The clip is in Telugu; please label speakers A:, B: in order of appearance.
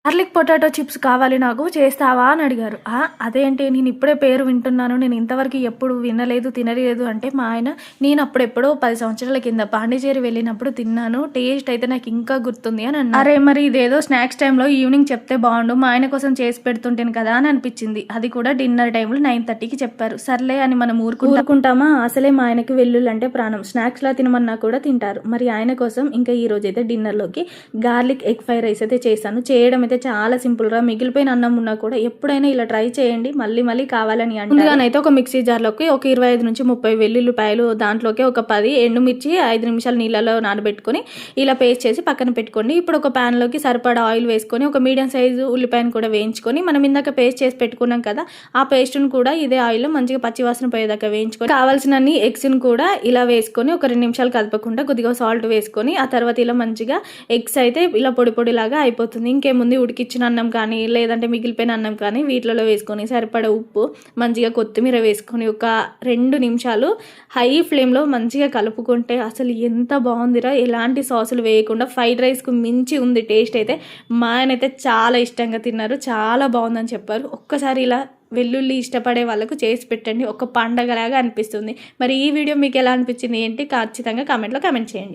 A: గార్లిక్ పొటాటో చిప్స్ కావాలి నాకు, చేస్తావా అని అడిగారు. అదేంటి, నేను ఇప్పుడే పేరు వింటున్నాను, నేను ఇంతవరకు ఎప్పుడు వినలేదు తినలేదు అంటే మా ఆయన, నేను అప్పుడెప్పుడో 10 సంవత్సరాల కింద పాండిచేరి వెళ్ళినప్పుడు తిన్నాను, టేస్ట్ అయితే నాకు ఇంకా గుర్తుంది అని అన్నారు. అరే మరి ఇదేదో స్నాక్స్ టైంలో ఈవినింగ్ చెప్తే బాగుండు, మా ఆయన కోసం చేసి పెడుతుంటేను కదా అని అనిపించింది. అది కూడా డిన్నర్ టైంలో 9:30కి చెప్పారు. సర్లే అని మనం ఊరుకుంటామా, అసలే మా ఆయనకి వెల్లుల్లి అంటే ప్రాణం, స్నాక్స్లా తినమన్నా కూడా తింటారు. మరి ఆయన కోసం ఇంకా ఈ రోజు అయితే డిన్నర్లోకి గార్లిక్ ఎగ్ ఫ్రై రైస్ అయితే చేశాను. చేయడం అయితే చాలా సింపుల్ గా, మిగిలిపోయిన అన్నం ఉన్నా కూడా ఎప్పుడైనా ఇలా ట్రై చేయండి, మళ్ళీ మళ్ళీ కావాలని అంటే. ముందుగానైతే ఒక మిక్సీ జార్లోకి ఒక 25 నుంచి 30 వెల్లుల్లిపాయలు, దాంట్లోకి ఒక 10 ఎండుమిర్చి 5 నిమిషాలు నీళ్ళలో నానబెట్టుకొని ఇలా పేస్ట్ చేసి పక్కన పెట్టుకోండి. ఇప్పుడు ఒక ప్యాన్ లోకి సరిపడా ఆయిల్ వేసుకొని ఒక మీడియం సైజు ఉల్లిపాయను కూడా వేయించుకొని, మనం ఇందాక పేస్ట్ చేసి పెట్టుకున్నాం కదా, ఆ పేస్ట్ను కూడా ఇదే ఆయిల్లో మంచిగా పచ్చివాసన పోయేదాకా వేయించుకొని, కావాల్సినన్ని ఎగ్స్ ను కూడా ఇలా వేసుకొని ఒక 2 నిమిషాలు కలపకుండా కొద్దిగా సాల్ట్ వేసుకొని, ఆ తర్వాత ఇలా మంచిగా ఎగ్స్ అయితే ఇలా పొడి పొడిలాగా అయిపోతుంది. ఇంకేముంది, ఉడికిచ్చిన అన్నం కానీ లేదంటే మిగిలిపోయిన అన్నం కానీ వీటిలో వేసుకొని సరిపడా ఉప్పు, మంచిగా కొత్తిమీర వేసుకొని ఒక 2 నిమిషాలు హై ఫ్లేమ్లో మంచిగా కలుపుకుంటే అసలు ఎంత బాగుందిరా. ఎలాంటి సాసులు వేయకుండా ఫ్రైడ్ రైస్కు మించి ఉంది టేస్ట్ అయితే. మా ఆయన అయితే చాలా ఇష్టంగా తిన్నారు, చాలా బాగుందని చెప్పారు. ఒక్కసారి ఇలా వెల్లుల్లి ఇష్టపడే వాళ్ళకు చేసి పెట్టండి, ఒక పండగలాగా అనిపిస్తుంది. మరి ఈ వీడియో మీకు ఎలా అనిపించింది ఏంటి ఖచ్చితంగా కామెంట్లో కామెంట్ చేయండి.